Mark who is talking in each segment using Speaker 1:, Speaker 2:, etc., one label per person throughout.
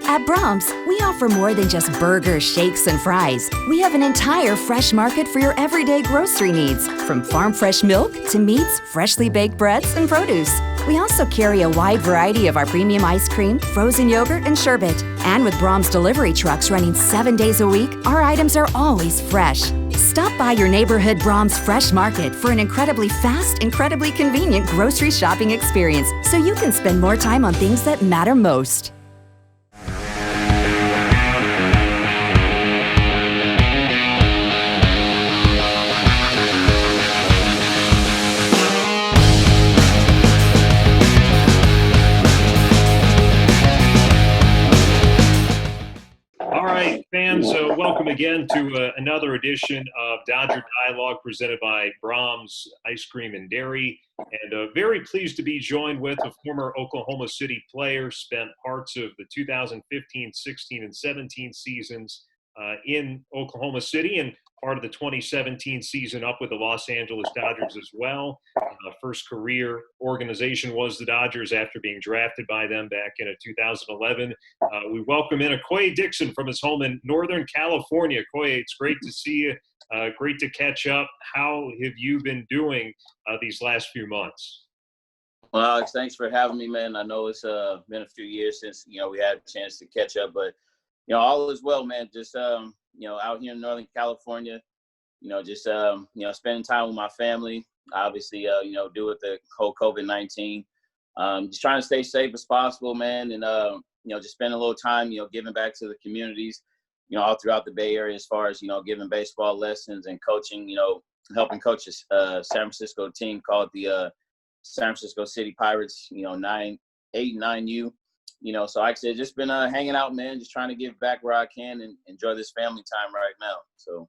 Speaker 1: At Braum's, we offer more than just burgers, shakes, and fries. We have an entire fresh market for your everyday grocery needs, from farm fresh milk to meats, freshly baked breads, and produce. We also carry a wide variety of our premium ice cream, frozen yogurt, and sherbet. And with Braum's delivery trucks running 7 days a week, our items are always fresh. Stop by your neighborhood Braum's Fresh Market for an incredibly fast, incredibly convenient grocery shopping experience so you can spend more time on things that matter most.
Speaker 2: Fans, welcome again to another edition of Dodger Dialogue presented by Braum's Ice Cream and Dairy. And very pleased to be joined with a former Oklahoma City player, spent parts of the 2015, 16, and 17 seasons in Oklahoma City and part of the 2017 season up with the Los Angeles Dodgers as well. First career organization was the Dodgers after being drafted by them back in 2011. We welcome in Dickson from his home in Northern California. It's great to see you. Great to catch up. How have you been doing these last few months?
Speaker 3: Well, Alex, thanks for having me, man. I know it's been a few years since, we had a chance to catch up, but, all is well, man. Just, out here in Northern California, just, spending time with my family, obviously, due with the whole COVID-19, just trying to stay safe as possible, man. And, just spend a little time, giving back to the communities, all throughout the Bay Area as far as, giving baseball lessons and coaching, helping coach a San Francisco team called the San Francisco City Pirates, 9U. So like I said, just been hanging out, man, just trying to give back where I can and enjoy this family time right now. So.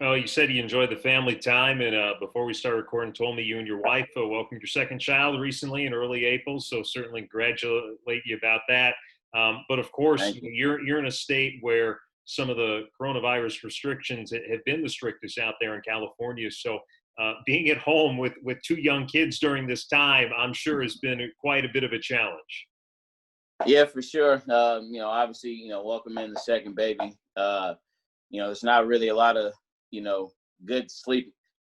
Speaker 2: Well, you said you enjoyed the family time, and before we started recording, told me you and your wife welcomed your second child recently in early April, so certainly congratulate you about that. But of course, you're in a state where some of the coronavirus restrictions have been the strictest out there in California, so being at home with two young kids during this time, I'm sure has been quite a bit of a challenge.
Speaker 3: Yeah, for sure. Obviously, welcoming the second baby. There's not really a lot of, good sleep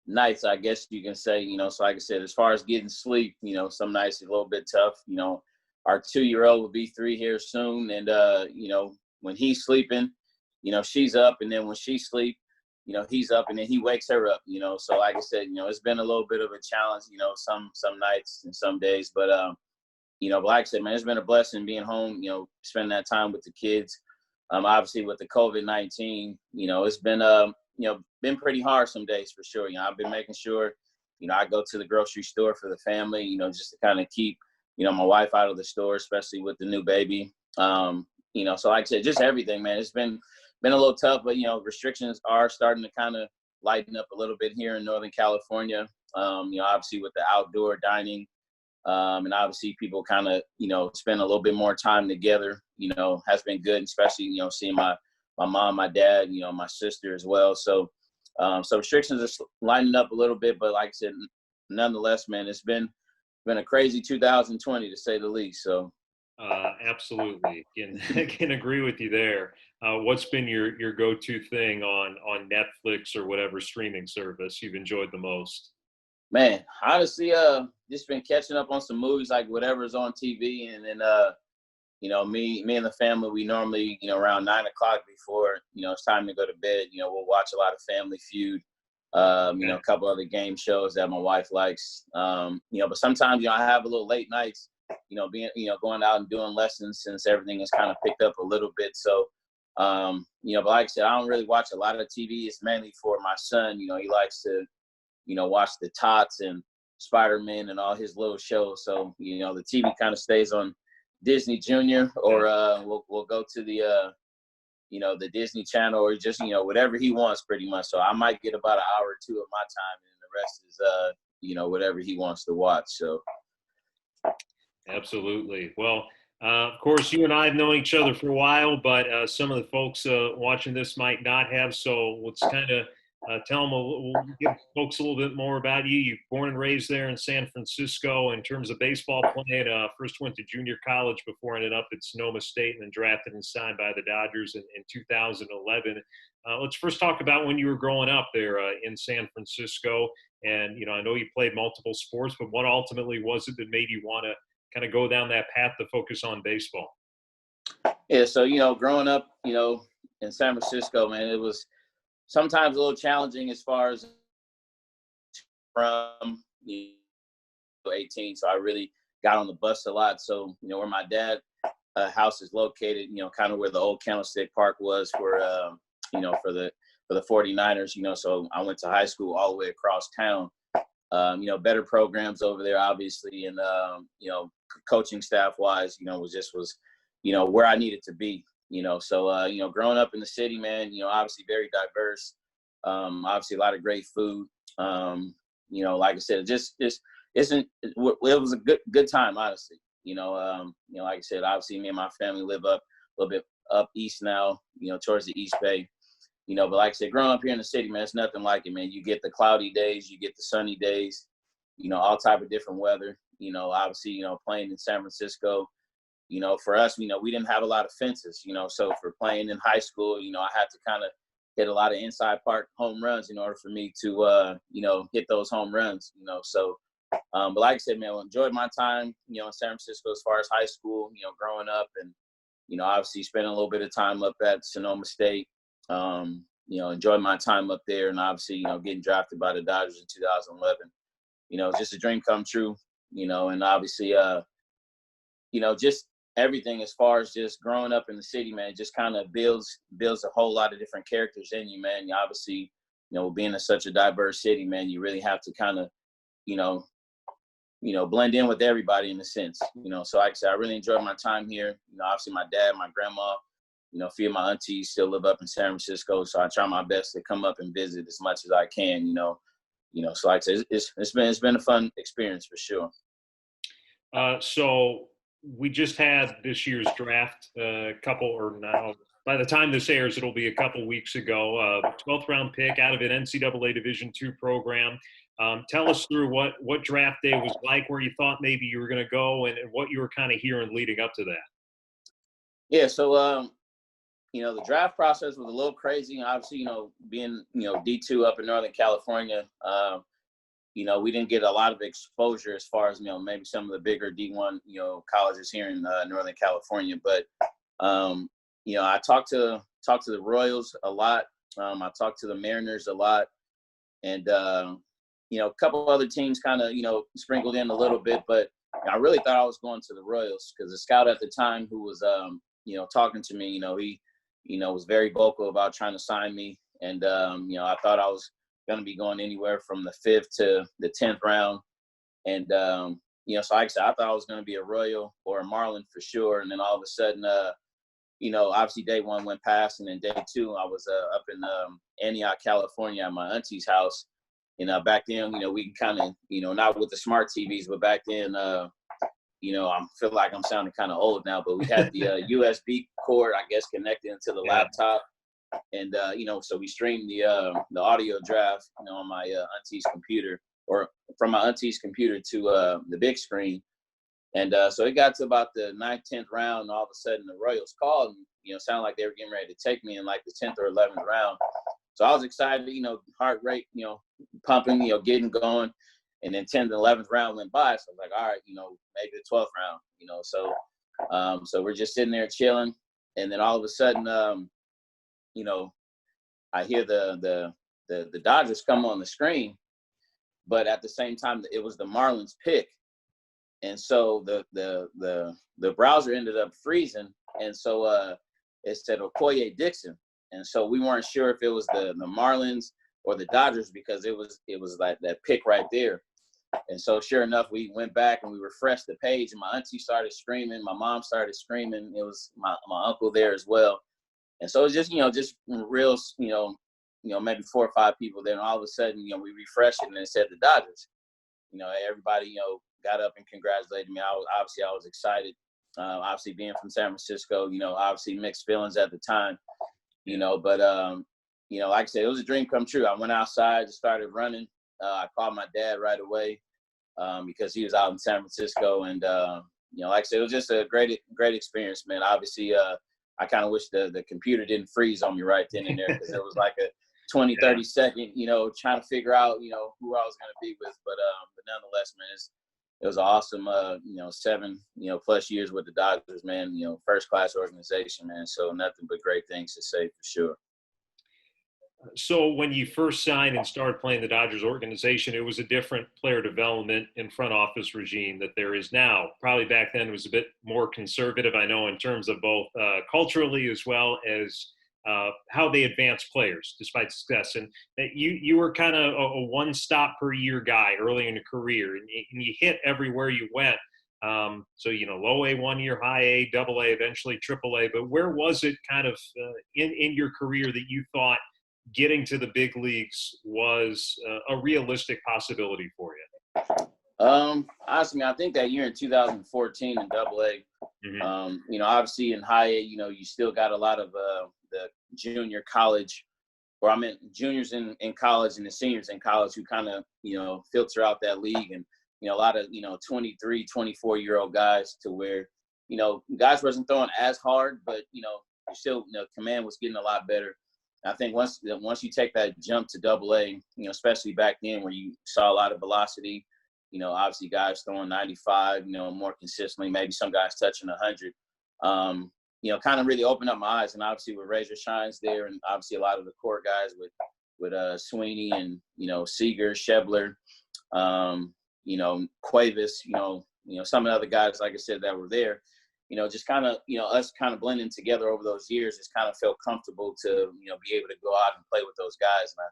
Speaker 3: nights, I guess you can say. So like I said, as far as getting sleep, some nights are a little bit tough. Our 2-year-old will be 3 here soon. And, when he's sleeping, she's up. And then when she sleeps, he's up and then he wakes her up, So like I said, it's been a little bit of a challenge, some nights and some days. But but like I said, man, it's been a blessing being home, spending that time with the kids. Obviously with the COVID-19, it's been pretty hard some days for sure. I've been making sure, I go to the grocery store for the family, just to kind of keep, my wife out of the store, especially with the new baby. So like I said, just everything, man. It's been a little tough, but, restrictions are starting to kind of lighten up a little bit here in Northern California. Obviously with the outdoor dining, and obviously people kind of, spend a little bit more time together, has been good, especially, seeing my mom, my dad, my sister as well. So restrictions are lining up a little bit, but like I said, nonetheless, man, it's been a crazy 2020 to say the least. So.
Speaker 2: Absolutely. Can agree with you there. What's been your go-to thing on Netflix or whatever streaming service you've enjoyed the most?
Speaker 3: Man, honestly, just been catching up on some movies, like whatever's on TV. And then, me and the family, we normally, around 9 o'clock before, it's time to go to bed, we'll watch a lot of Family Feud, a couple other game shows that my wife likes. But sometimes, I have a little late nights, going out and doing lessons since everything has kind of picked up a little bit. So, but like I said, I don't really watch a lot of TV. It's mainly for my son. He likes to, watch the Tots and Spider-Man and all his little shows. So, the TV kind of stays on Disney Junior, or we'll go to the, the Disney Channel, or just, whatever he wants pretty much. So I might get about an hour or two of my time, and the rest is, whatever he wants to watch. So.
Speaker 2: Absolutely. Well, of course, you and I have known each other for a while, but some of the folks watching this might not have. So let's kind of Tell them, we'll give folks a little bit more about you. You're born and raised there in San Francisco. In terms of baseball playing, first went to junior college before ended up at Sonoma State and then drafted and signed by the Dodgers in 2011. Let's first talk about when you were growing up there in San Francisco. And, I know you played multiple sports, but what ultimately was it that made you want to kind of go down that path to focus on baseball?
Speaker 3: Yeah, so, growing up, in San Francisco, man, it was sometimes a little challenging as far as from 18. So I really got on the bus a lot. So, where my dad house is located, kind of where the old Candlestick Park was for the 49ers, so I went to high school all the way across town. Better programs over there, obviously. And, coaching staff wise, was where I needed to be. So growing up in the city, man, obviously very diverse, obviously a lot of great food. Like I said, it was a good time, honestly. Like I said, obviously me and my family live up a little bit up east now, towards the East Bay. But like I said, growing up here in the city, man, it's nothing like it, man. You get the cloudy days, you get the sunny days, all type of different weather. Obviously, playing in San Francisco. For us, we didn't have a lot of fences, so for playing in high school, I had to kind of hit a lot of inside park home runs in order for me to, hit those home runs, so, but like I said, man, I enjoyed my time, in San Francisco as far as high school, growing up and, obviously spending a little bit of time up at Sonoma State, enjoyed my time up there and obviously, getting drafted by the Dodgers in 2011, just a dream come true, and obviously, just everything as far as just growing up in the city, man, just kind of builds a whole lot of different characters in you, man. You obviously, being in such a diverse city, man, you really have to kind of, blend in with everybody in a sense, So like I said, I really enjoyed my time here. Obviously my dad, my grandma, a few of my aunties still live up in San Francisco, so I try my best to come up and visit as much as I can, So like I said, it's been a fun experience for sure.
Speaker 2: So we just had this year's draft by the time this airs, it'll be a couple weeks ago, 12th round pick out of an NCAA Division II program. Tell us through what draft day was like, where you thought maybe you were going to go and what you were kind of hearing leading up to that.
Speaker 3: Yeah. So, the draft process was a little crazy. Obviously, being, D2 up in Northern California, we didn't get a lot of exposure as far as, maybe some of the bigger D1, colleges here in Northern California. But, I talked to the Royals a lot. I talked to the Mariners a lot. And, a couple other teams kind of, sprinkled in a little bit. But I really thought I was going to the Royals because the scout at the time who was, talking to me, he, was very vocal about trying to sign me. And, I thought I was going to be going anywhere from the 5th to the 10th round. And, so like I said, I thought I was going to be a Royal or a Marlin for sure. And then all of a sudden, obviously day one went past. And then day two, I was up in Antioch, California at my auntie's house. And back then, we kind of, not with the smart TVs, but back then, I feel like I'm sounding kind of old now, but we had the USB cord, I guess, connected into the laptop. And, so we streamed the audio draft, on my auntie's computer or from my auntie's computer to the big screen. And so it got to about the 9th, 10th round. And all of a sudden the Royals called and, sounded like they were getting ready to take me in like the 10th or 11th round. So I was excited, heart rate, pumping, getting going. And then 10th and 11th round went by. So I was like, all right, maybe the 12th round, so we're just sitting there chilling. And then all of a sudden, I hear the Dodgers come on the screen, but at the same time, it was the Marlins pick. And so the browser ended up freezing. And so it said Okoye Dickson. And so we weren't sure if it was the Marlins or the Dodgers because it was like that pick right there. And so sure enough, we went back and we refreshed the page and my auntie started screaming. My mom started screaming. It was my uncle there as well. And so it was just, just real, maybe 4 or 5 people there. And all of a sudden, we refreshed it and it said the Dodgers. Everybody, got up and congratulated me. I was excited. Obviously being from San Francisco, obviously mixed feelings at the time, but you know, like I said, it was a dream come true. I went outside, just started running. I called my dad right away because he was out in San Francisco. And, you know, like I said, it was just a great experience, man. Obviously, I kind of wish the computer didn't freeze on me right then and there because it was like a 20, 30 second, you know, trying to figure out, you know, who I was going to be with. But nonetheless, man, it was an awesome, you know, 7, you know, plus years with the Dodgers, man, you know, first class organization, man. So nothing but great things to say for sure.
Speaker 2: So when you first signed and started playing the Dodgers organization, it was a different player development and front office regime that there is now. Probably back then it was a bit more conservative, I know, in terms of both culturally as well as how they advance players despite success. And that you were kind of a one stop per year guy early in your career, and you hit everywhere you went. So, you know, low A 1 year, high A, double A, eventually triple A. But where was it kind of in your career that you thought getting to the big leagues was a realistic possibility for you?
Speaker 3: Honestly, I think that year in 2014 in Double A, you know, obviously in High A, you know, you still got a lot of the junior college, or I meant juniors in college and the seniors in college who kind of, you know, filter out that league, and you know, a lot of, you know, 23, 24-year-old guys to where, you know, guys wasn't throwing as hard, but you know, still, you know, command was getting a lot better. I think once you take that jump to Double A, you know, especially back then where you saw a lot of velocity, you know, obviously guys throwing 95, you know, more consistently, maybe some guys touching 100, you know, kind of really opened up my eyes. And obviously with Razor Shines there, and obviously a lot of the core guys with Sweeney and, you know, Seager, Shebler, you know, Cuevas, you know, some of the other guys, like I said, that were there. You know, just kind of, you know, us kind of blending together over those years, just kind of felt comfortable to, you know, be able to go out and play with those guys. And I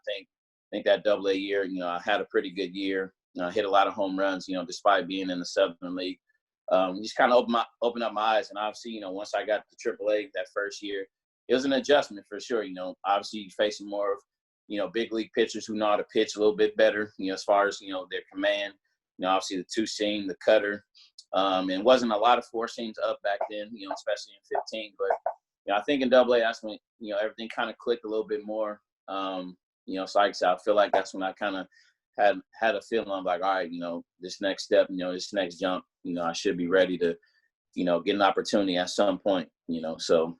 Speaker 3: think that Double A year, you know, I had a pretty good year. You know, I hit a lot of home runs, you know, despite being in the Southern League. Just kind of opened up my eyes. And obviously, you know, once I got to Triple A that first year, it was an adjustment for sure. You know, obviously you're facing more of, you know, big league pitchers who know how to pitch a little bit better, you know, as far as, you know, their command, you know, obviously the two-seam, the cutter. And wasn't a lot of four seams up back then, you know, especially in 15. But, you know, I think in Double A, that's when, you know, everything kind of clicked a little bit more. You know, so like I said, I feel like that's when I kind of had a feeling. I'm like, all right, you know, this next step, you know, this next jump, you know, I should be ready to, you know, get an opportunity at some point, you know, so.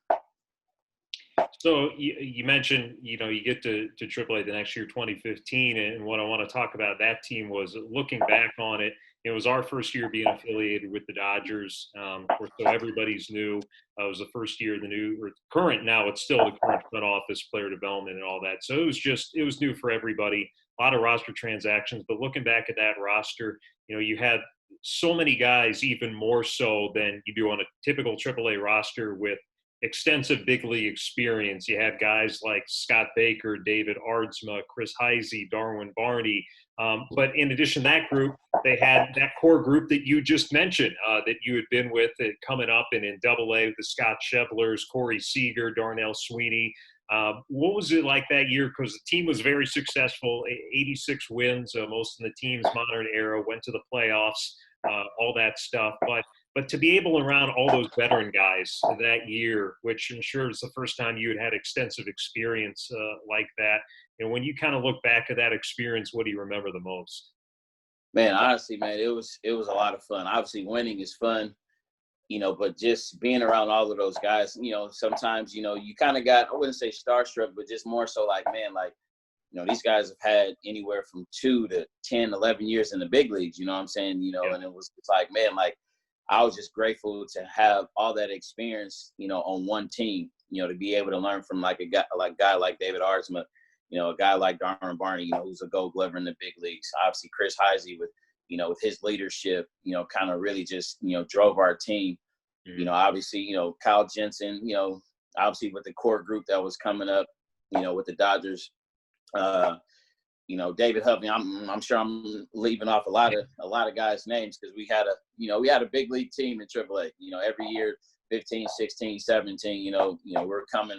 Speaker 2: So you mentioned, you know, you get to AAA the next year, 2015, and what I want to talk about that team was looking back on it. It was our first year being affiliated with the Dodgers. Of course, so everybody's new. It was the first year, the new or current. Now it's still the current front office, player development, and all that. So it was new for everybody. A lot of roster transactions, but looking back at that roster, you know, you had so many guys, even more so than you do on a typical AAA roster with extensive big league experience. You had guys like Scott Baker, David Aardsma, Chris Heisey, Darwin Barney. But in addition to that group, they had that core group that you just mentioned that you had been with coming up and in Double A with the Scott Sheblers, Corey Seager, Darnell Sweeney. What was it like that year? Because the team was very successful, 86 wins, most in the team's modern era, went to the playoffs, all that stuff. But to be able to around all those veteran guys that year, which I'm sure was the first time you had extensive experience like that, and when you kind of look back at that experience, what do you remember the most?
Speaker 3: Man, honestly, man, it was a lot of fun. Obviously, winning is fun, you know, but just being around all of those guys, you know, sometimes, you know, you kind of got, I wouldn't say starstruck, but just more so like, man, like, you know, these guys have had anywhere from 2 to 10, 11 years in the big leagues, you know what I'm saying? You know, and it's like, man, like, I was just grateful to have all that experience, you know, on one team, you know, to be able to learn from like a guy like David Aardsma, you know, a guy like Darwin Barney, you know, who's a Gold Glover in the big leagues. Obviously, Chris Heisey with, you know, with his leadership, you know, kind of really just, you know, drove our team. You know, obviously, you know, Kyle Jensen, you know, obviously with the core group that was coming up, you know, with the Dodgers. You know, David Hovey, I'm sure I'm leaving off a lot of guys' names because we had a big league team in AAA. You know, every year, 15, 16, 17, you know, we're coming,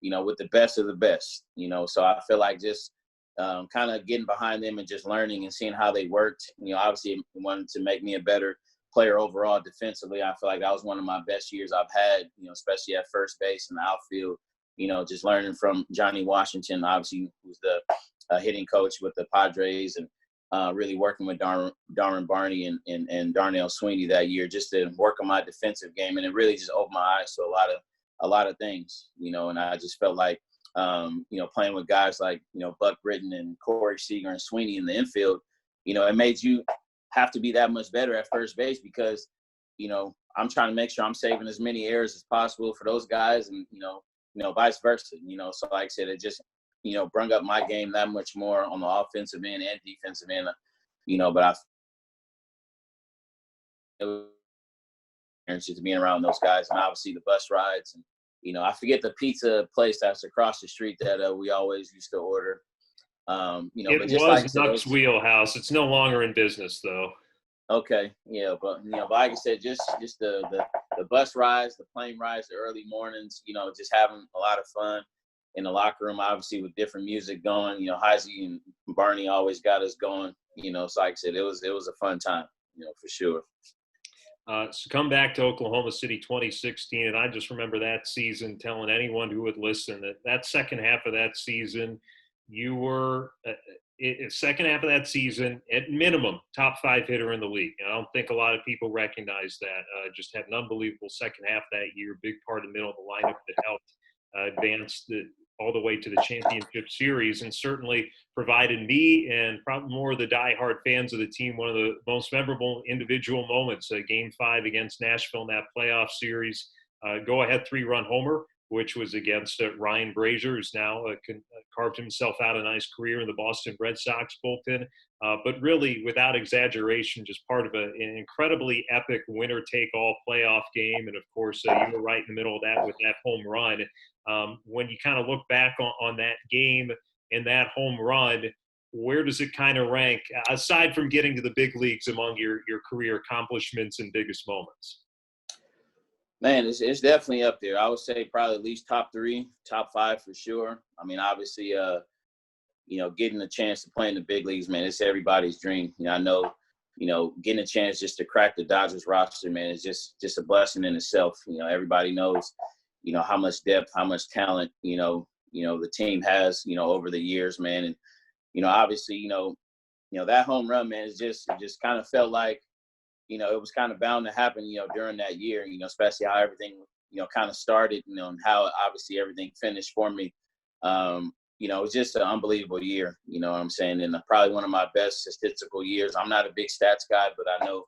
Speaker 3: you know, with the best of the best, you know. So I feel like just kind of getting behind them and just learning and seeing how they worked. You know, obviously it wanted to make me a better player overall defensively. I feel like that was one of my best years I've had, you know, especially at first base and the outfield. just learning from Johnny Washington, obviously, who's the hitting coach with the Padres, and really working with Darwin Barney and Darnell Sweeney that year, just to work on my defensive game. And it really just opened my eyes to a lot of things, and I just felt like, playing with guys like, Buck Britton and Corey Seager and Sweeney in the infield, it made you have to be that much better at first base because, I'm trying to make sure I'm saving as many errors as possible for those guys and, vice versa, so like I said, it just, brung up my game that much more on the offensive end and defensive end, but it was just being around those guys and obviously the bus rides and, I forget the pizza place that's across the street that we always used to order.
Speaker 2: It
Speaker 3: but just
Speaker 2: was
Speaker 3: like
Speaker 2: Duck's Wheelhouse. It's no longer in business, though.
Speaker 3: Okay, yeah, but like I said, just the bus rides, the plane rides, the early mornings, just having a lot of fun in the locker room, obviously with different music going. Heisey and Barney always got us going. So like I said, it was a fun time, for sure.
Speaker 2: So come back to Oklahoma City 2016, and I just remember that season telling anyone who would listen that second half of that season, you were second half of that season, at minimum, top 5 hitter in the league. And I don't think a lot of people recognize that. Just had an unbelievable second half that year, big part of the middle of the lineup that helped advance all the way to the championship series, and certainly provided me and probably more of the diehard fans of the team one of the most memorable individual moments. Game 5 against Nashville in that playoff series, go-ahead 3-run homer, which was against Ryan Brazier, who's now carved himself out a nice career in the Boston Red Sox bullpen. But really, without exaggeration, just part of an incredibly epic winner-take-all playoff game. And, of course, you were right in the middle of that with that home run. When you kind of look back on that game and that home run, where does it kind of rank, aside from getting to the big leagues, among your career accomplishments and biggest moments?
Speaker 3: Man, it's definitely up there. I would say probably at least top 3, top 5 for sure. I mean, obviously, getting a chance to play in the big leagues, man, it's everybody's dream. I know, getting a chance just to crack the Dodgers roster, man, is just a blessing in itself. Everybody knows, how much depth, how much talent, the team has, over the years, man. And, obviously, that home run, man, it just kind of felt like, it was kind of bound to happen, during that year, especially how everything, kind of started, and how obviously everything finished for me. It was just an unbelievable year, you know what I'm saying? And probably one of my best statistical years. I'm not a big stats guy, but I know,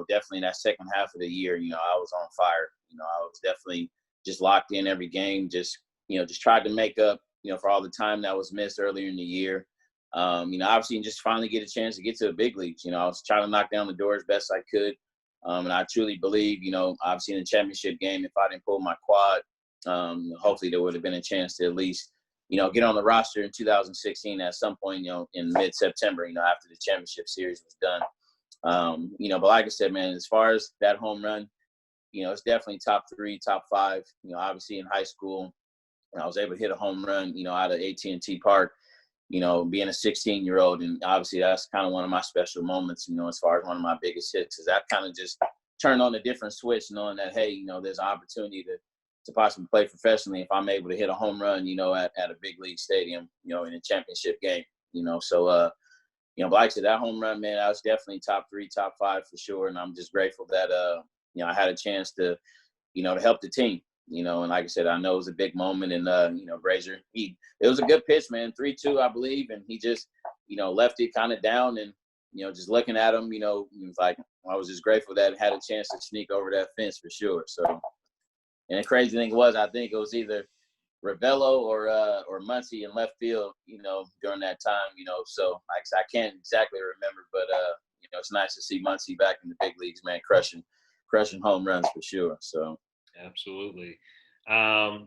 Speaker 3: definitely that second half of the year, I was on fire. I was definitely just locked in every game, just tried to make up, for all the time that was missed earlier in the year. Obviously just finally get a chance to get to the big leagues. I was trying to knock down the door as best I could. And I truly believe, obviously in the championship game, if I didn't pull my quad, hopefully there would have been a chance to at least, get on the roster in 2016 at some point, in mid-September, after the championship series was done. But like I said, man, as far as that home run, it's definitely top 3, top 5. Obviously in high school, I was able to hit a home run, out of AT&T Park, being a 16-year-old. And obviously that's kind of one of my special moments, as far as one of my biggest hits, is that kind of just turned on a different switch, knowing that, hey, there's an opportunity to possibly play professionally if I'm able to hit a home run, at a big league stadium, in a championship game, So, but like I said, that home run, man, that was definitely top 3, top 5 for sure. And I'm just grateful that, I had a chance to, to help the team, and like I said, I know it was a big moment. And, Brazier, it was a good pitch, man, 3-2, I believe. And he just, left it kind of down, and, just looking at him, it was like, I was just grateful that I had a chance to sneak over that fence for sure. So, and the crazy thing was, I think it was either Ravello or Muncy in left field, during that time, so like I can't exactly remember, but, it's nice to see Muncy back in the big leagues, man, crushing home runs for sure. So.
Speaker 2: Absolutely. So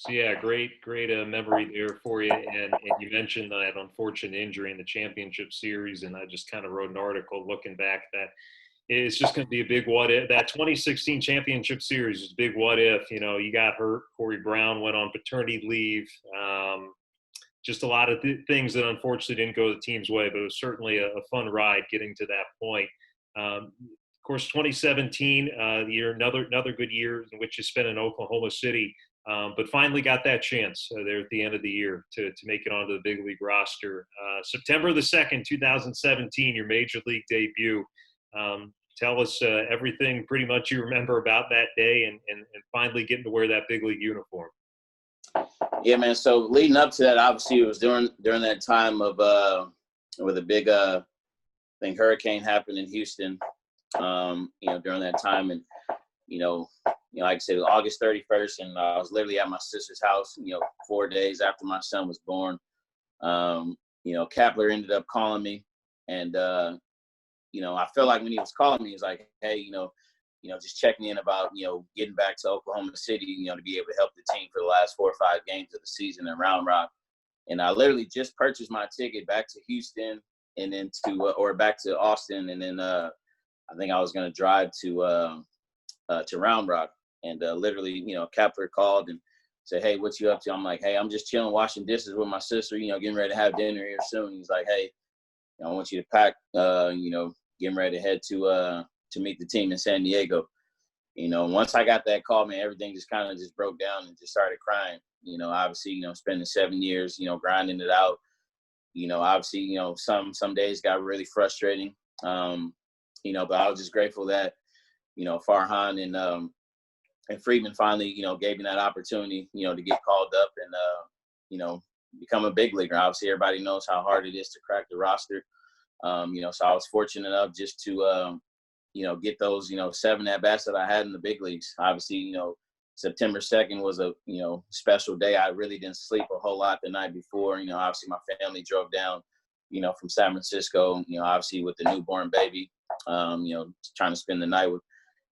Speaker 2: yeah, great memory there for you. And you mentioned that unfortunate injury in the championship series, and I just kind of wrote an article looking back that it's just going to be a big what if. That 2016 championship series is a big what if. You got hurt. Corey Braum went on paternity leave. Just a lot of things that unfortunately didn't go the team's way, but it was certainly a fun ride getting to that point. Of course, 2017, another good year in which you spent in Oklahoma City. but finally got that chance there at the end of the year to make it onto the big league roster. September the 2nd, 2017, your major league debut. Tell us everything pretty much you remember about that day and finally getting to wear that big league uniform.
Speaker 3: Yeah, man. So leading up to that, obviously, it was during that time of with a big, I think, hurricane happened in Houston. During that time, and like I said, it was August 31st, and I was literally at my sister's house. 4 days after my son was born. Kapler ended up calling me, and I felt like when he was calling me, he was like, "Hey, just checking in about, getting back to Oklahoma City, to be able to help the team for the last 4 or 5 games of the season in Round Rock." And I literally just purchased my ticket back to Houston and then or back to Austin. And then I think I was going to drive to Round Rock. And literally, Kapler called and said, "Hey, what you up to?" I'm like, "Hey, I'm just chilling, washing dishes with my sister, getting ready to have dinner here soon." He's like, "Hey, I want you to pack, getting ready to head to meet the team in San Diego." Once I got that call, man, everything just kind of just broke down and just started crying. Obviously, spending 7 years, grinding it out. Obviously, some days got really frustrating. But I was just grateful that, Farhan and Friedman finally, gave me that opportunity, to get called up and, become a big leaguer. Obviously, everybody knows how hard it is to crack the roster. So I was fortunate enough just to, get those, 7 at-bats that I had in the big leagues. Obviously, September 2nd was a, special day. I really didn't sleep a whole lot the night before. Obviously my family drove down, from San Francisco, obviously with the newborn baby, trying to spend the night with,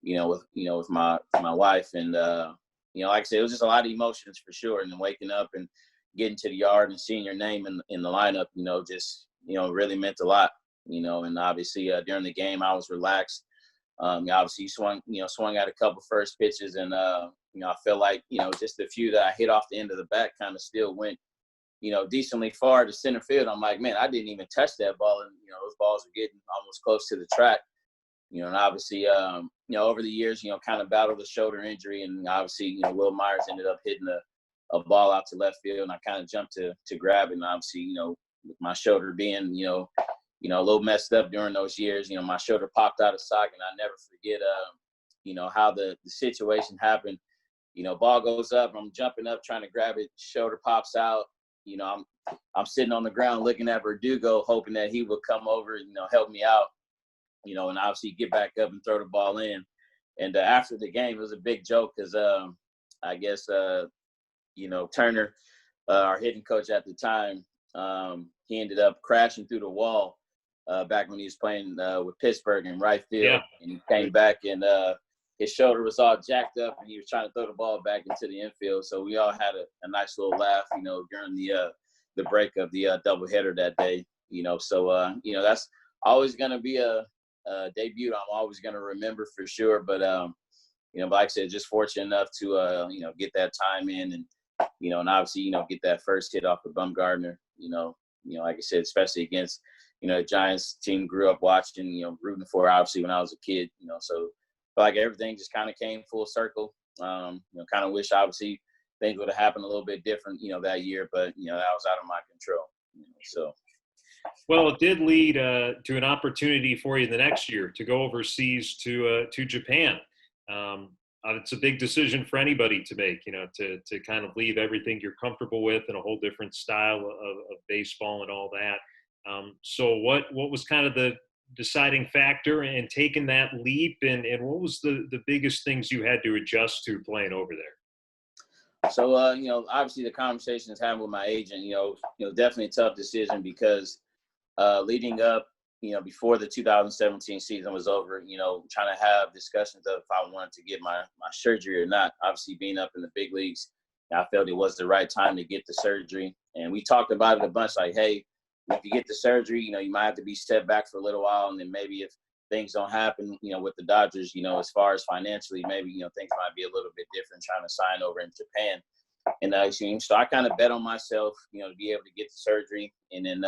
Speaker 3: with my wife. And, like I said, it was just a lot of emotions for sure. And then waking up and getting to the yard and seeing your name in the lineup, just, really meant a lot, and obviously during the game, I was relaxed. Obviously swung at a couple first pitches and, I feel like, just a few that I hit off the end of the bat kind of still went, decently far to center field. I'm like, man, I didn't even touch that ball. And, those balls are getting almost close to the track, and obviously, over the years, kind of battled a shoulder injury. And obviously, Will Myers ended up hitting a ball out to left field. And I kind of jumped to grab it. And obviously, with my shoulder being, a little messed up during those years, my shoulder popped out of socket. And I never forget, how the situation happened. Ball goes up, I'm jumping up, trying to grab it, shoulder pops out. I'm sitting on the ground looking at Verdugo, hoping that he would come over, help me out, and obviously get back up and throw the ball in. And after the game, it was a big joke because I guess, Turner, our hitting coach at the time, he ended up crashing through the wall back when he was playing with Pittsburgh in right field.
Speaker 2: Yeah.
Speaker 3: And he came back and his shoulder was all jacked up and he was trying to throw the ball back into the infield. So we all had a nice little laugh, during the break of the doubleheader that day, So, that's always going to be a debut I'm always going to remember for sure. But, but like I said, just fortunate enough to, get that time in and, and obviously, get that first hit off of Bumgarner, like I said, especially against, the Giants team grew up watching, rooting for obviously when I was a kid, so like everything just kind of came full circle. Kind of wish obviously things would have happened a little bit different, that year, but, that was out of my control, so.
Speaker 2: Well, it did lead to an opportunity for you the next year to go overseas to Japan. It's a big decision for anybody to make, to kind of leave everything you're comfortable with and a whole different style of baseball and all that. So what was kind of the deciding factor in taking that leap, and what was the biggest things you had to adjust to playing over there?
Speaker 3: So, obviously the conversations having with my agent, definitely a tough decision because leading up, before the 2017 season was over, trying to have discussions of if I wanted to get my surgery or not. Obviously being up in the big leagues, I felt it was the right time to get the surgery. And we talked about it a bunch, like, hey, if you get the surgery, you might have to be set back for a little while. And then maybe if things don't happen, with the Dodgers, as far as financially, maybe, things might be a little bit different trying to sign over in Japan. And so I kind of bet on myself, to be able to get the surgery and then,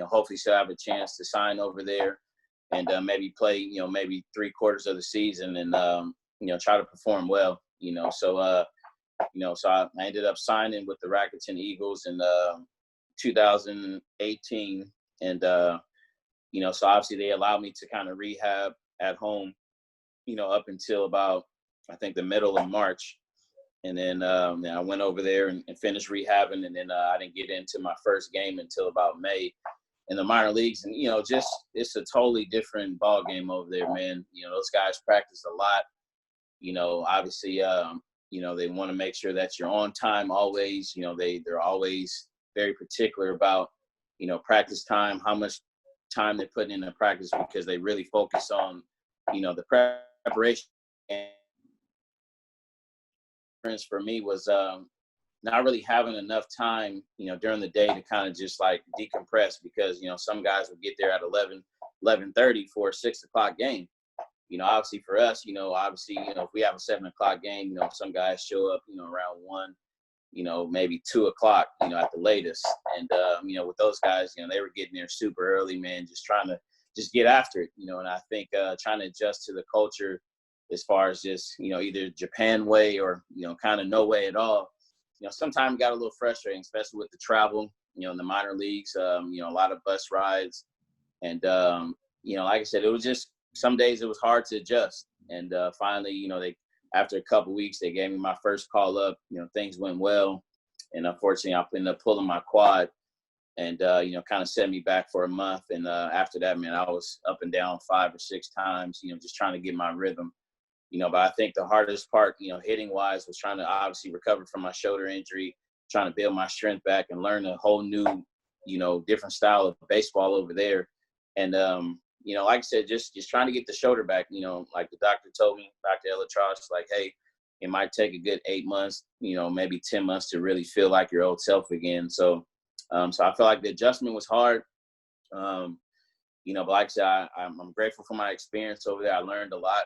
Speaker 3: hopefully still have a chance to sign over there and maybe play, maybe 3/4 of the season and, try to perform well, So, So I ended up signing with the Rackerton Eagles in 2018. And, so obviously they allowed me to kind of rehab at home, up until about, I think, the middle of March. And then I went over there and finished rehabbing. And then I didn't get into my first game until about May in the minor leagues. And, just it's a totally different ball game over there, man. Those guys practice a lot. Obviously, they want to make sure that you're on time always. They're always very particular about, practice time, how much time they're putting into practice, because they really focus on, the preparation. And for me was not really having enough time, during the day to kind of just like decompress, because, some guys would get there at 11:30 for a 6 o'clock game. Obviously for us, if we have a 7 o'clock game, some guys show up, around 1, maybe 2 o'clock, at the latest. And, with those guys, they were getting there super early, man, just trying to just get after it, and I think trying to adjust to the culture as far as just, either Japan way or, kind of no way at all. Sometimes it got a little frustrating, especially with the travel, in the minor leagues, a lot of bus rides. And, like I said, it was just, some days it was hard to adjust. And finally, after a couple of weeks, they gave me my first call up. Things went well. And unfortunately, I ended up pulling my quad and, kind of set me back for a month. And after that, man, I was up and down 5 or 6 times, just trying to get my rhythm. But I think the hardest part, hitting wise, was trying to obviously recover from my shoulder injury, trying to build my strength back and learn a whole new, different style of baseball over there. And, like I said, just trying to get the shoulder back, like the doctor told me, Dr. Elatrosh, like, hey, it might take a good 8 months, maybe 10 months to really feel like your old self again. So I feel like the adjustment was hard. But like I said, I'm grateful for my experience over there. I learned a lot.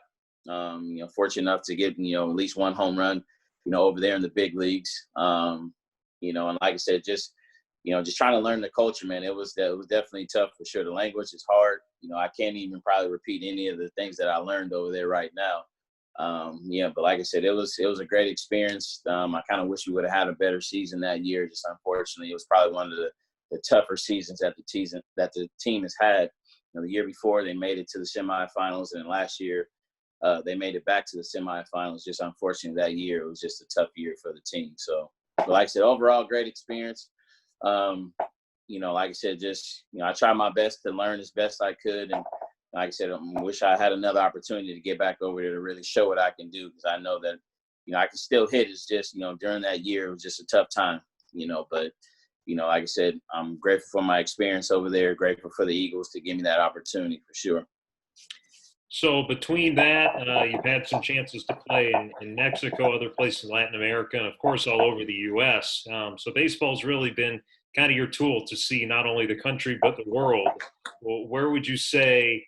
Speaker 3: Fortunate enough to get, at least 1 home run, over there in the big leagues. And like I said, just trying to learn the culture, man. It was definitely tough for sure. The language is hard. I can't even probably repeat any of the things that I learned over there right now. But like I said, it was a great experience. I kind of wish we would have had a better season that year. Just unfortunately, it was probably one of the tougher seasons that the team has had. The year before, they made it to the semifinals, and last year they made it back to the semifinals. Just unfortunately that year, it was just a tough year for the team. So, but like I said, overall, great experience. Like I said, just, I tried my best to learn as best I could. And like I said, I wish I had another opportunity to get back over there to really show what I can do. Because I know that, I can still hit. It's just, during that year, it was just a tough time, but, like I said, I'm grateful for my experience over there, grateful for the Eagles to give me that opportunity for sure.
Speaker 2: So between that, you've had some chances to play in Mexico, other places in Latin America, and of course all over the U.S. So baseball's really been kind of your tool to see not only the country but the world. Well, where would you say,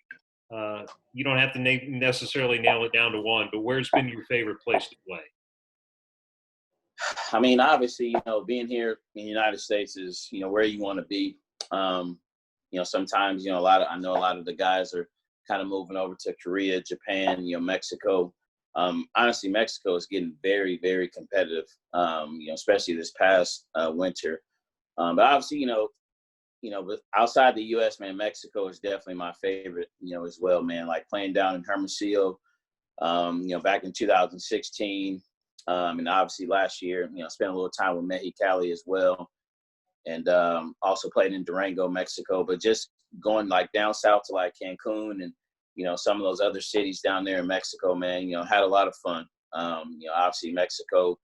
Speaker 2: you don't have to necessarily nail it down to one, but where's been your favorite place to play?
Speaker 3: I mean, obviously, being here in the United States is, where you want to be. Sometimes, I know a lot of the guys are kind of moving over to Korea, Japan, Mexico. Honestly, Mexico is getting very, very competitive, especially this past winter. But obviously, but outside the U.S., man, Mexico is definitely my favorite, as well, man. Like playing down in Hermosillo, back in 2016. And obviously last year, spent a little time with Mexicali as well. And also played in Durango, Mexico. But just going like down south to like Cancun and, some of those other cities down there in Mexico, man, had a lot of fun. Obviously Mexico,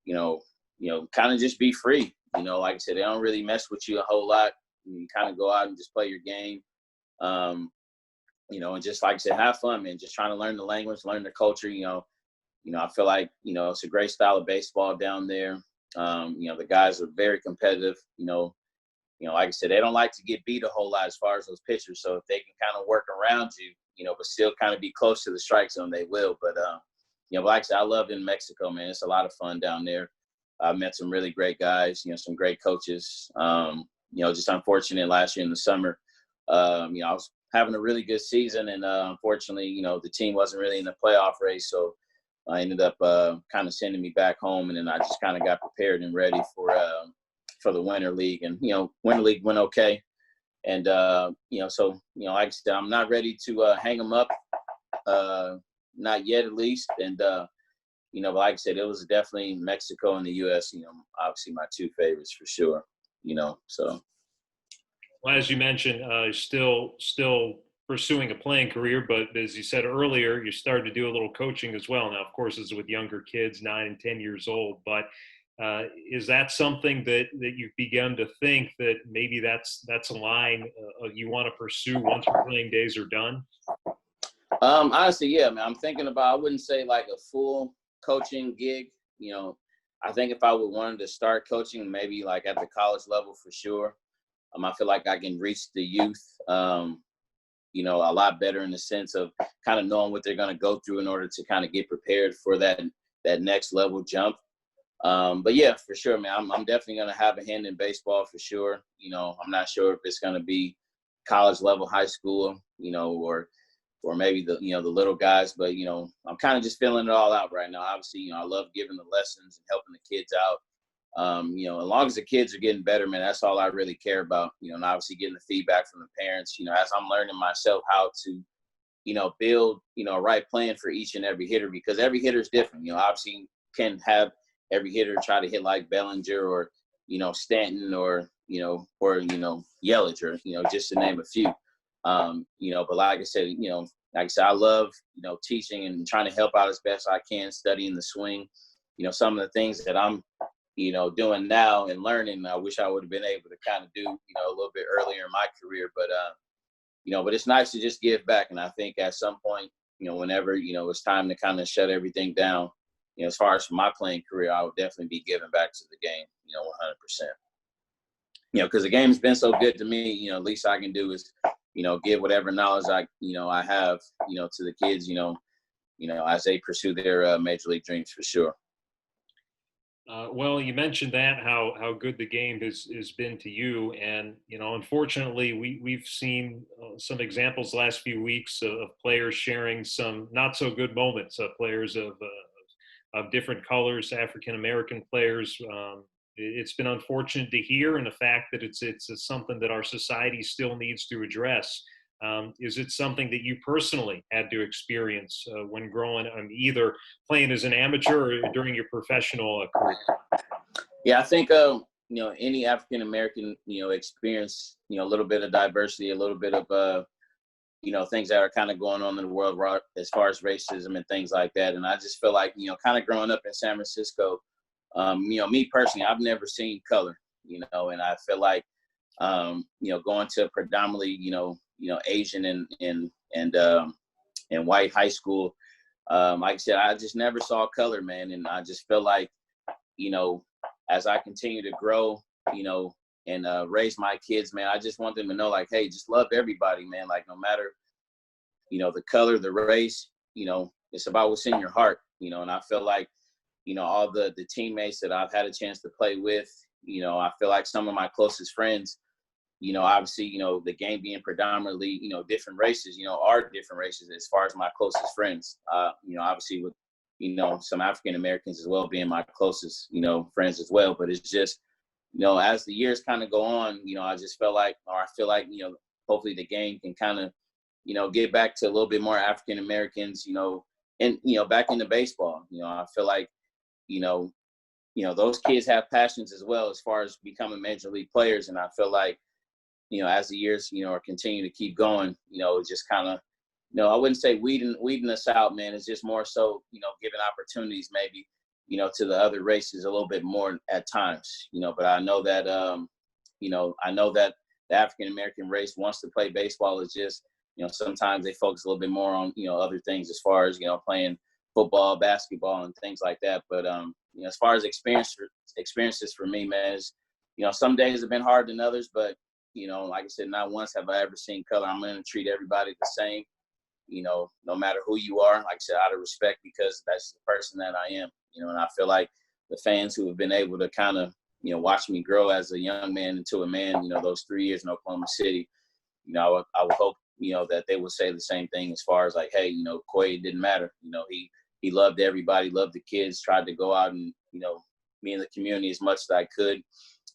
Speaker 3: kind of just be free. Like I said, they don't really mess with you a whole lot. You kind of go out and just play your game. And just like I said, have fun, man. Just trying to learn the language, learn the culture. I feel like, it's a great style of baseball down there. The guys are very competitive. Like I said, they don't like to get beat a whole lot as far as those pitchers. So if they can kind of work around you, but still kind of be close to the strike zone, they will. But, like I said, I love it in Mexico, man. It's a lot of fun down there. I met some really great guys, some great coaches. Just unfortunate last year in the summer, I was having a really good season. And unfortunately, the team wasn't really in the playoff race. So, ended up kind of sending me back home, and then I just kind of got prepared and ready for the Winter League. And, Winter League went okay. And, so, like I said, I'm not ready to hang them up, not yet at least. And, but like I said, it was definitely Mexico and the U.S., obviously my two favorites for sure, so.
Speaker 2: Well, as you mentioned, still pursuing a playing career, but as you said earlier, you started to do a little coaching as well. Now, of course, it's with younger kids, 9 and 10 years old, but is that something that you've begun to think that maybe that's a line you want to pursue once your playing days are done?
Speaker 3: Honestly, yeah, man. I'm thinking about, I wouldn't say like a full coaching gig. I think if I would wanted to start coaching, maybe like at the college level for sure. I feel like I can reach the youth, a lot better in the sense of kind of knowing what they're going to go through in order to kind of get prepared for that next level jump. But yeah, for sure, man, I'm definitely going to have a hand in baseball for sure. I'm not sure if it's going to be college level, high school, or maybe the little guys, but, I'm kind of just feeling it all out right now. Obviously, I love giving the lessons and helping the kids out. As long as the kids are getting better, man, that's all I really care about, and obviously getting the feedback from the parents, as I'm learning myself how to, build, a right plan for each and every hitter, because every hitter is different. Obviously can have every hitter try to hit like Bellinger or, Stanton or Yelich or, just to name a few. But like I said, I love, teaching and trying to help out as best I can, studying the swing. Some of the things that I'm, doing now and learning, I wish I would have been able to kind of do, a little bit earlier in my career. But, but it's nice to just give back. And I think at some point, whenever, it's time to kind of shut everything down, as far as for my playing career, I would definitely be giving back to the game, 100%. Because the game's been so good to me, least I can do is, give whatever knowledge I have, to the kids, as they pursue their major league dreams for sure.
Speaker 2: Well, you mentioned that how good the game has been to you, and unfortunately, we've seen some examples the last few weeks of players sharing some not so good moments. Players of different colors, African American players. It's been unfortunate to hear, and the fact that it's something that our society still needs to address. Is it something that you personally had to experience when growing, either playing as an amateur or during your professional career?
Speaker 3: Yeah, I think any African American experience a little bit of diversity, a little bit of things that are kind of going on in the world as far as racism and things like that. And I just feel like kind of growing up in San Francisco, me personally, I've never seen color, and I feel like going to predominantly Asian and white high school. Like I said, I just never saw color, man. And I just feel like, as I continue to grow, and raise my kids, man, I just want them to know, like, hey, just love everybody, man. Like, no matter, the color, the race, it's about what's in your heart, and I feel like, all the teammates that I've had a chance to play with, I feel like some of my closest friends, obviously, the game being predominantly, different races, are different races as far as my closest friends, obviously with, some African Americans as well being my closest, friends as well. But it's just, as the years kind of go on, I just feel like, hopefully the game can kind of, get back to a little bit more African Americans, and, back into baseball. I feel like, those kids have passions as well as far as becoming major league players. And I feel like, as the years, are continuing to keep going, just kind of, I wouldn't say weeding us out, man. It's just more so, giving opportunities maybe, to the other races a little bit more at times, but I know that, the African-American race wants to play baseball. Is just, sometimes they focus a little bit more on, other things as far as, playing football, basketball, and things like that. But, as far as experiences for me, man, is, some days have been harder than others, but, like I said, not once have I ever seen color. I'm going to treat everybody the same, no matter who you are, like I said, out of respect, because that's the person that I am, and I feel like the fans who have been able to kind of, watch me grow as a young man into a man, those 3 years in Oklahoma City, I would hope, that they would say the same thing as far as like, hey, Koy, it didn't matter. he loved everybody, loved the kids, tried to go out and, be in the community as much as I could.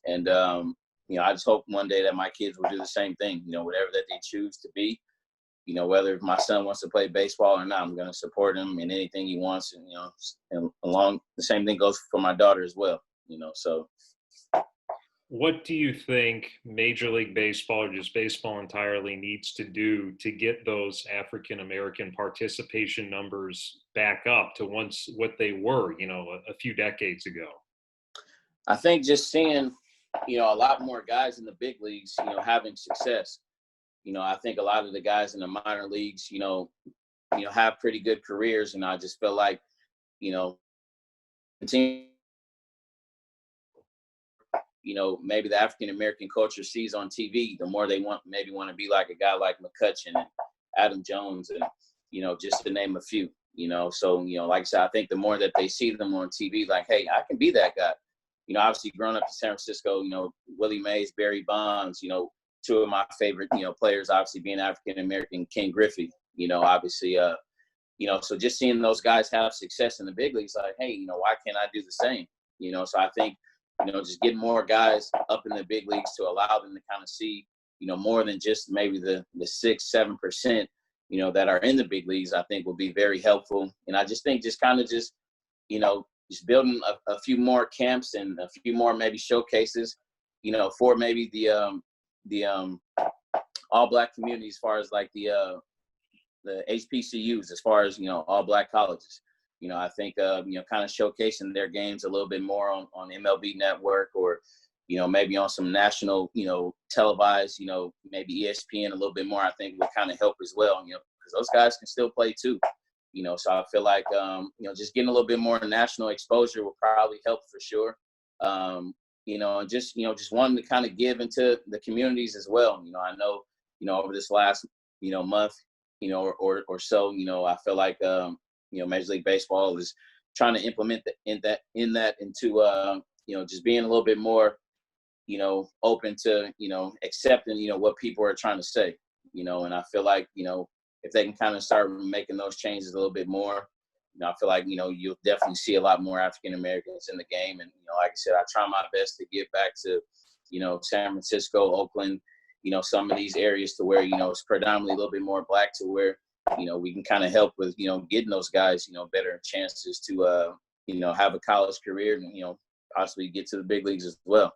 Speaker 3: And, I just hope one day that my kids will do the same thing, whatever that they choose to be. Whether my son wants to play baseball or not, I'm going to support him in anything he wants. And along the same thing goes for my daughter as well, so.
Speaker 2: What do you think Major League Baseball, or just baseball entirely, needs to do to get those African-American participation numbers back up to once what they were, a few decades ago?
Speaker 3: I think just seeing, a lot more guys in the big leagues, having success. I think a lot of the guys in the minor leagues, have pretty good careers. And I just feel like, continue, maybe the African-American culture sees on TV, the more they want to be like a guy like McCutcheon and Adam Jones and, just to name a few, So, like I said, I think the more that they see them on TV, like, hey, I can be that guy. Obviously growing up in San Francisco, Willie Mays, Barry Bonds, two of my favorite, players, obviously being African-American, Ken Griffey, obviously, so just seeing those guys have success in the big leagues, like, hey, why can't I do the same? So I think, just getting more guys up in the big leagues to allow them to kind of see, more than just maybe the 6-7%, that are in the big leagues, I think will be very helpful. And I just think just building a few more camps and a few more maybe showcases, for maybe the all Black community, as far as like the HBCUs, as far as, all Black colleges. I think, kind of showcasing their games a little bit more on MLB Network or, maybe on some national, televised, maybe ESPN a little bit more, I think would kind of help as well, because those guys can still play too. So I feel like, just getting a little bit more national exposure will probably help for sure. And just wanting to kind of give into the communities as well. I know, over this last, month, or so, I feel like, Major League Baseball is trying to implement that into, just being a little bit more, open to, accepting, what people are trying to say, and I feel like, if they can kind of start making those changes a little bit more, I feel like, you'll definitely see a lot more African-Americans in the game. And, like I said, I try my best to get back to, San Francisco, Oakland, some of these areas to where, it's predominantly a little bit more Black, to where, we can kind of help with, getting those guys, better chances to, have a college career and, possibly get to the big leagues as well.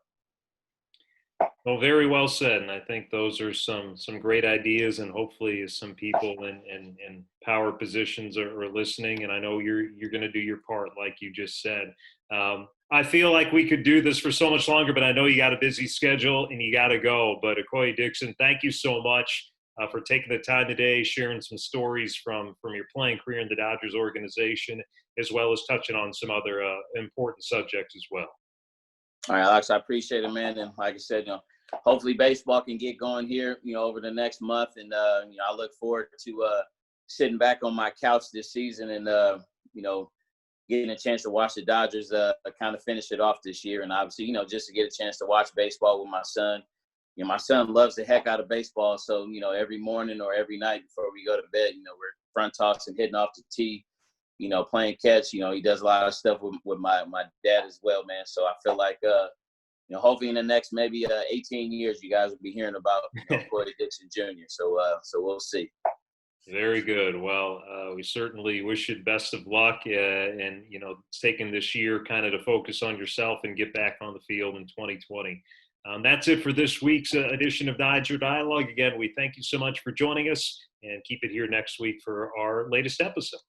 Speaker 2: Well, very well said. And I think those are some great ideas, and hopefully some people in power positions are listening. And I know you're going to do your part, like you just said. I feel like we could do this for so much longer, but I know you got a busy schedule and you got to go. But Okoye Dickson, thank you so much for taking the time today, sharing some stories from your playing career in the Dodgers organization, as well as touching on some other important subjects as well.
Speaker 3: All right, Alex, I appreciate it, man. And like I said, hopefully baseball can get going here, over the next month. And, I look forward to sitting back on my couch this season and, getting a chance to watch the Dodgers kind of finish it off this year. And obviously, just to get a chance to watch baseball with my son. My son loves the heck out of baseball. So, every morning or every night before we go to bed, we're front tossing, hitting off the tee, playing catch. He does a lot of stuff with my dad as well, man. So I feel like, hopefully in the next maybe 18 years, you guys will be hearing about Okoye Dickson Jr. So we'll see.
Speaker 2: Very good. Well, we certainly wish you the best of luck, and taking this year kind of to focus on yourself and get back on the field in 2020. That's it for this week's edition of Dodger Dialogue. Again, we thank you so much for joining us, and keep it here next week for our latest episode.